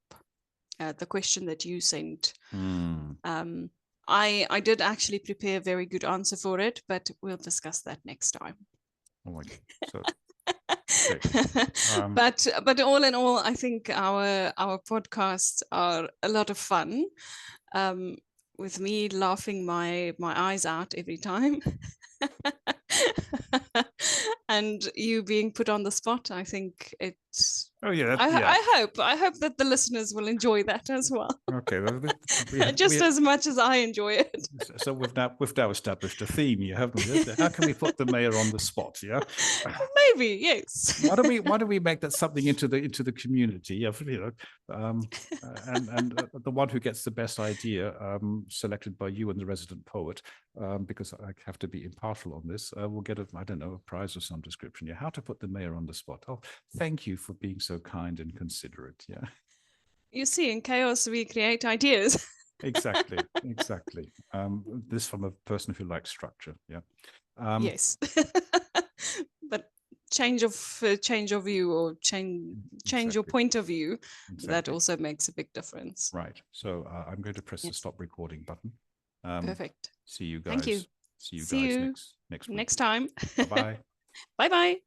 The question that you sent. I did actually prepare a very good answer for it, but we'll discuss that next time. Oh my God. So but all in all, I think our podcasts are a lot of fun, with me laughing my eyes out every time. And you being put on the spot. I think it's I hope that the listeners will enjoy that as well. Okay, as much as I enjoy it. So we've now established a theme here, haven't we? How can we put the mayor on the spot? Yeah, maybe yes. Why don't we make that something into the community? Yeah, and the one who gets the best idea, selected by you and the resident poet, because I have to be impartial on this, will get a prize of some description. Yeah, how to put the mayor on the spot. Oh, thank you for being so kind and considerate. Yeah. You see, in chaos, we create ideas. Exactly. This from a person who likes structure. Yeah. Yes. But change of view or change your point of view. Exactly. That also makes a big difference. Right. So I'm going to press the stop recording button. Perfect. See you guys. Thank you. See you guys next week. Next time. Bye-bye. Bye-bye.